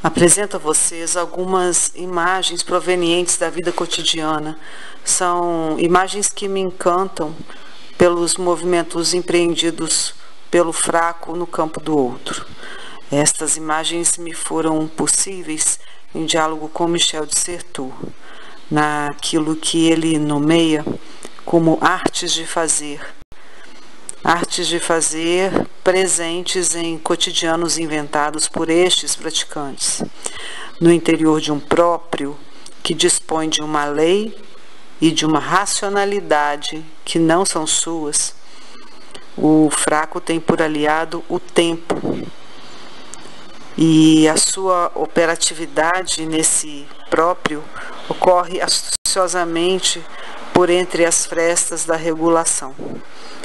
Apresento a vocês algumas imagens provenientes da vida cotidiana. São imagens que me encantam pelos movimentos empreendidos pelo fraco no campo do outro. Estas imagens me foram possíveis em diálogo com Michel de Certeau, naquilo que ele nomeia como artes de fazer. Artes de fazer presentes em cotidianos inventados por estes praticantes, no interior de um próprio que dispõe de uma lei e de uma racionalidade que não são suas. O fraco tem por aliado o tempo, e a sua operatividade nesse próprio ocorre astuciosamente por entre as frestas da regulação.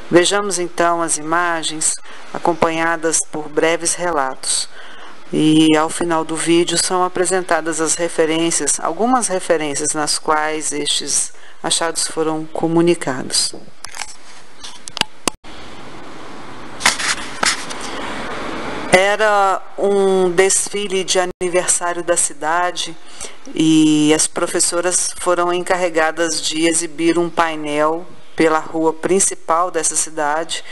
Vejamos então as imagens acompanhadas por breves relatos. E ao final do vídeo são apresentadas as referências, algumas referências nas quais estes achados foram comunicados. Era um desfile de aniversário da cidade e as professoras foram encarregadas de exibir um painel pela rua principal dessa cidade,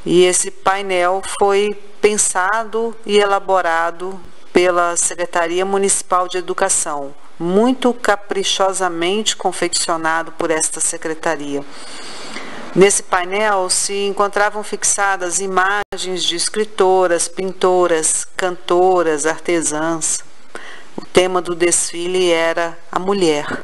e esse painel foi pensado e elaborado pela Secretaria Municipal de Educação, muito caprichosamente confeccionado por esta secretaria. Nesse painel se encontravam fixadas imagens de escritoras, pintoras, cantoras, artesãs. O tema do desfile era a mulher.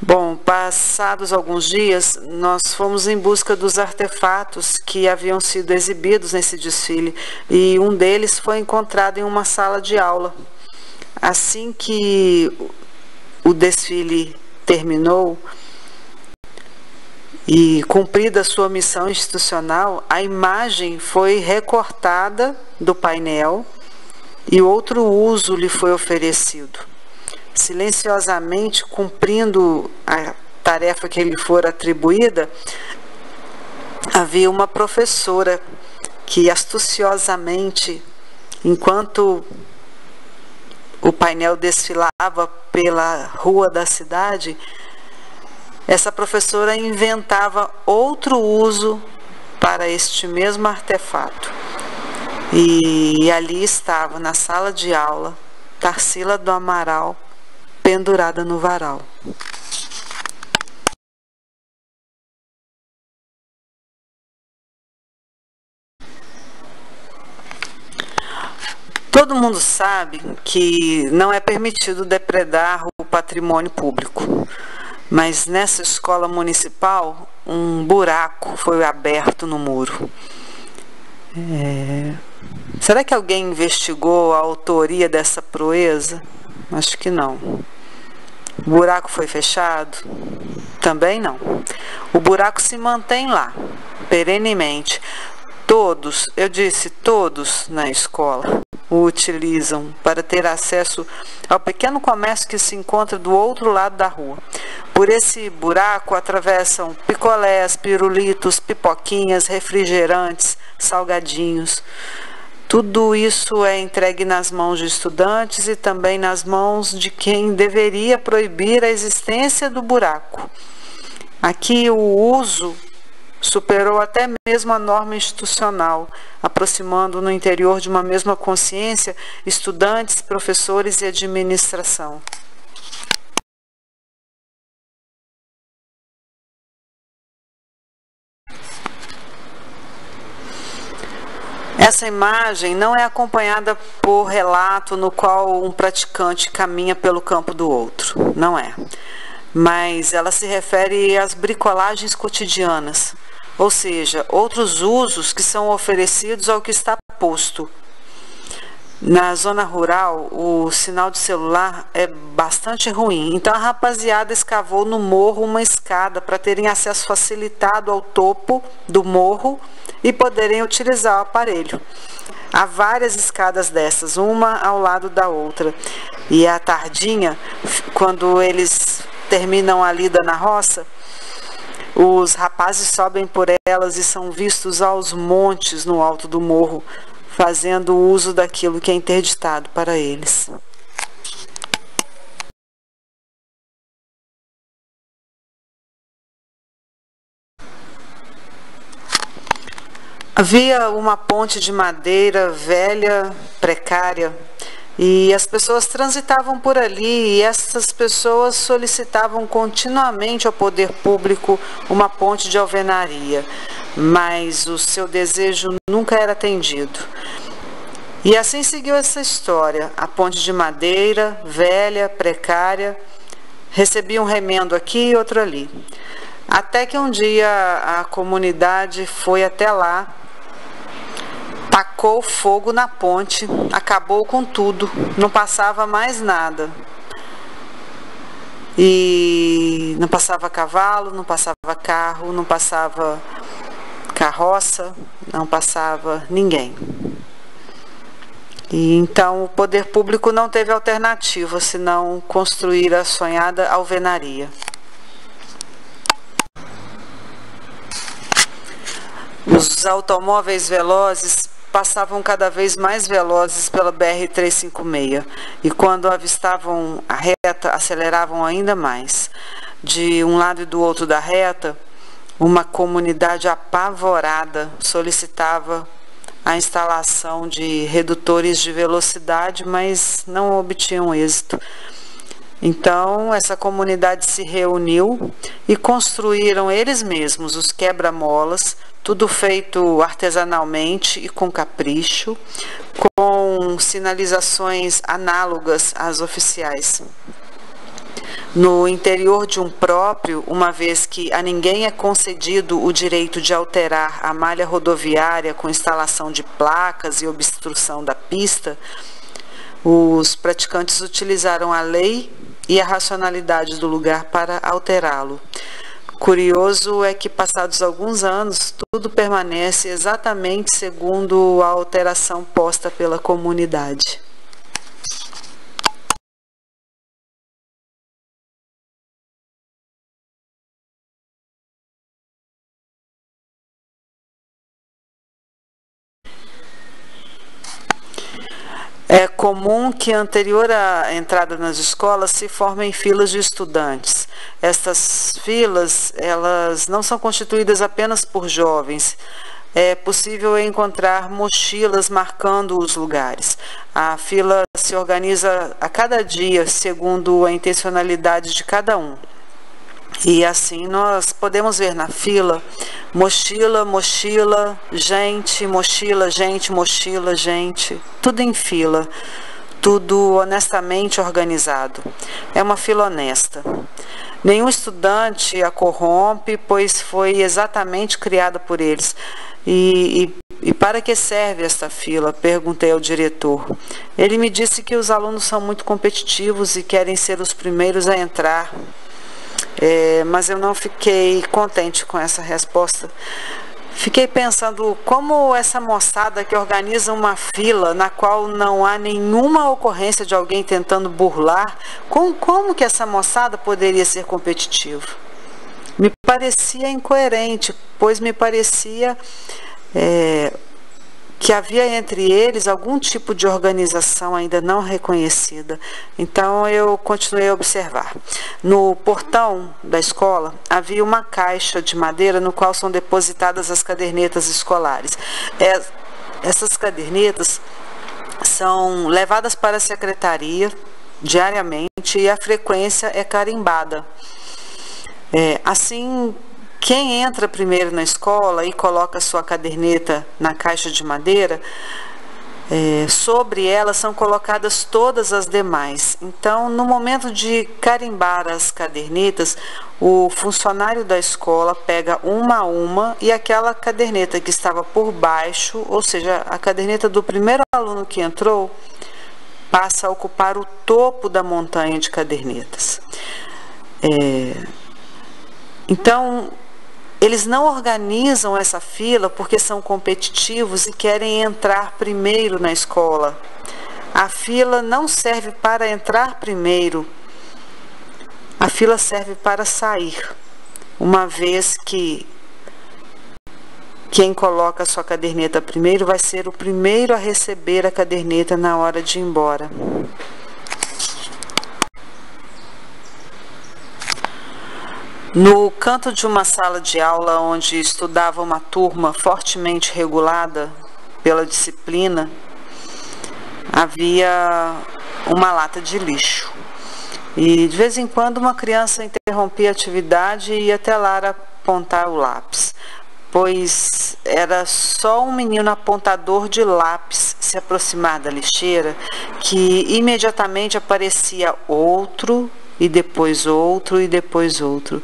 Bom, passados alguns dias, nós fomos em busca dos artefatos que haviam sido exibidos nesse desfile, e um deles foi encontrado em uma sala de aula. Assim que o desfile terminou e cumprida a sua missão institucional, a imagem foi recortada do painel e outro uso lhe foi oferecido. Silenciosamente cumprindo a tarefa que lhe fora atribuída, havia uma professora que astuciosamente, enquanto o painel desfilava pela rua da cidade, essa professora inventava outro uso para este mesmo artefato. E ali estava, na sala de aula, Tarsila do Amaral, pendurada no varal. Todo mundo sabe que não é permitido depredar o patrimônio público, mas nessa escola municipal um buraco foi aberto no muro. Será que alguém investigou a autoria dessa proeza? Acho que não. O buraco foi fechado? Também não. O buraco se mantém lá, perenemente. Todos, eu disse todos na escola, o utilizam para ter acesso ao pequeno comércio que se encontra do outro lado da rua. Por esse buraco atravessam picolés, pirulitos, pipoquinhas, refrigerantes, salgadinhos. Tudo isso é entregue nas mãos de estudantes e também nas mãos de quem deveria proibir a existência do buraco. Aqui o uso superou até mesmo a norma institucional, aproximando no interior de uma mesma consciência estudantes, professores e administração. Essa imagem não é acompanhada por relato no qual um praticante caminha pelo campo do outro, não é. Mas ela se refere às bricolagens cotidianas, ou seja, outros usos que são oferecidos ao que está posto. Na zona rural, o sinal de celular é bastante ruim, então a rapaziada escavou no morro uma escada para terem acesso facilitado ao topo do morro e poderem utilizar o aparelho. Há várias escadas dessas, uma ao lado da outra. E à tardinha, quando eles terminam a lida na roça, os rapazes sobem por elas e são vistos aos montes no alto do morro, fazendo uso daquilo que é interditado para eles. Havia uma ponte de madeira velha, precária, e as pessoas transitavam por ali, e essas pessoas solicitavam continuamente ao poder público uma ponte de alvenaria, mas o seu desejo nunca era atendido. E assim seguiu essa história. A ponte de madeira, velha, precária, recebia um remendo aqui e outro ali. Até que um dia a comunidade foi até lá, tacou fogo na ponte, acabou com tudo, não passava mais nada. E não passava cavalo, não passava carro, não passava carroça, não passava ninguém. E então o poder público não teve alternativa senão construir a sonhada alvenaria. Os automóveis velozes passavam cada vez mais velozes pela BR-356 e quando avistavam a reta, aceleravam ainda mais. De um lado e do outro da reta, uma comunidade apavorada solicitava a instalação de redutores de velocidade, mas não obtinham êxito. Então, essa comunidade se reuniu e construíram eles mesmos os quebra-molas, tudo feito artesanalmente e com capricho, com sinalizações análogas às oficiais. No interior de um próprio, uma vez que a ninguém é concedido o direito de alterar a malha rodoviária com instalação de placas e obstrução da pista, os praticantes utilizaram a lei e a racionalidade do lugar para alterá-lo. Curioso é que, passados alguns anos, tudo permanece exatamente segundo a alteração posta pela comunidade. É comum que, anterior à entrada nas escolas, se formem filas de estudantes. Estas filas, elas não são constituídas apenas por jovens. É possível encontrar mochilas marcando os lugares. A fila se organiza a cada dia, segundo a intencionalidade de cada um. E assim nós podemos ver na fila mochila, mochila, gente, mochila, gente, mochila, gente, tudo em fila, tudo honestamente organizado. É uma fila honesta. Nenhum estudante a corrompe, pois foi exatamente criada por eles. E para que serve esta fila? Perguntei ao diretor. Ele me disse que os alunos são muito competitivos e querem ser os primeiros a entrar. Mas eu não fiquei contente com essa resposta. Fiquei pensando como essa moçada que organiza uma fila na qual não há nenhuma ocorrência de alguém tentando burlar, como que essa moçada poderia ser competitiva? Me parecia incoerente, pois me parecia que havia entre eles algum tipo de organização ainda não reconhecida. Então eu continuei a observar. No portão da escola havia uma caixa de madeira no qual são depositadas as cadernetas escolares. Essas cadernetas são levadas para a secretaria diariamente e a frequência é carimbada. Assim, quem entra primeiro na escola e coloca sua caderneta na caixa de madeira, sobre ela são colocadas todas as demais. Então, no momento de carimbar as cadernetas, o funcionário da escola pega uma a uma e aquela caderneta que estava por baixo, ou seja, a caderneta do primeiro aluno que entrou, passa a ocupar o topo da montanha de cadernetas. Então, eles não organizam essa fila porque são competitivos e querem entrar primeiro na escola. A fila não serve para entrar primeiro. A fila serve para sair. Uma vez que Quem coloca a sua caderneta primeiro vai ser o primeiro a receber a caderneta na hora de ir embora. No canto de uma sala de aula onde estudava uma turma fortemente regulada pela disciplina, havia uma lata de lixo. E de vez em quando uma criança interrompia a atividade e ia até lá apontar o lápis, pois era só um menino apontador de lápis se aproximar da lixeira que imediatamente aparecia outro, e depois outro, e depois outro.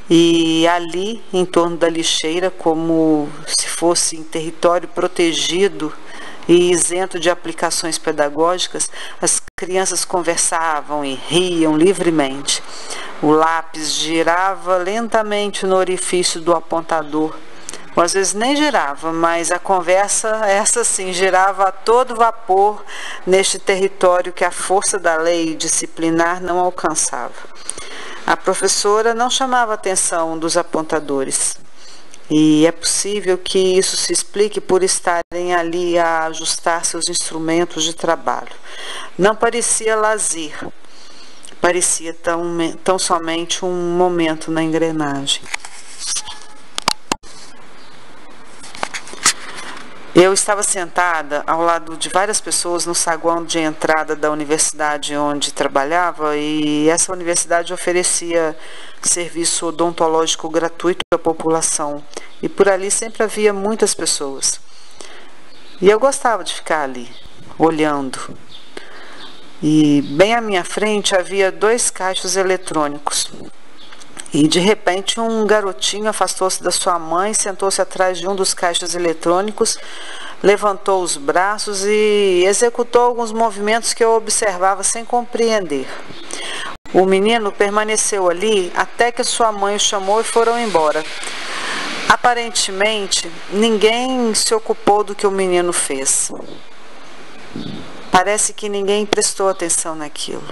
E ali, em torno da lixeira, como se fosse em território protegido e isento de aplicações pedagógicas, as crianças conversavam e riam livremente. O lápis girava lentamente no orifício do apontador. Ou às vezes nem girava, mas a conversa, essa sim, girava a todo vapor neste território que a força da lei disciplinar não alcançava. A professora não chamava a atenção dos apontadores. E é possível que isso se explique por estarem ali a ajustar seus instrumentos de trabalho. Não parecia lazer, parecia tão somente um momento na engrenagem. Eu estava sentada ao lado de várias pessoas no saguão de entrada da universidade onde trabalhava, e essa universidade oferecia serviço odontológico gratuito à população, e por ali sempre havia muitas pessoas. E eu gostava de ficar ali, olhando. E bem à minha frente havia 2 caixas eletrônicos. E de repente um garotinho afastou-se da sua mãe, sentou-se atrás de um dos caixas eletrônicos, levantou os braços e executou alguns movimentos que eu observava sem compreender. O menino permaneceu ali até que sua mãe o chamou e foram embora. Aparentemente, ninguém se ocupou do que o menino fez. Parece que ninguém prestou atenção naquilo.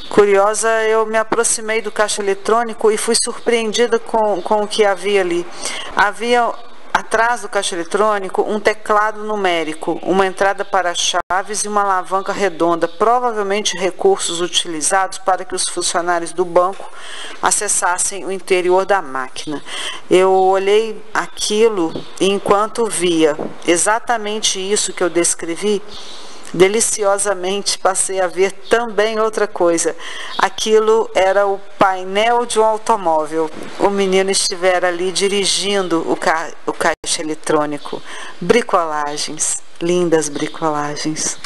Curiosa, eu me aproximei do caixa eletrônico e fui surpreendida com o que havia ali. Havia atrás do caixa eletrônico um teclado numérico, uma entrada para chaves e uma alavanca redonda, provavelmente recursos utilizados para que os funcionários do banco acessassem o interior da máquina. Eu olhei aquilo e, enquanto via exatamente isso que eu descrevi, deliciosamente passei a ver também outra coisa. Aquilo era o painel de um automóvel. O menino estivera ali dirigindo o caixa eletrônico. Bricolagens, lindas bricolagens.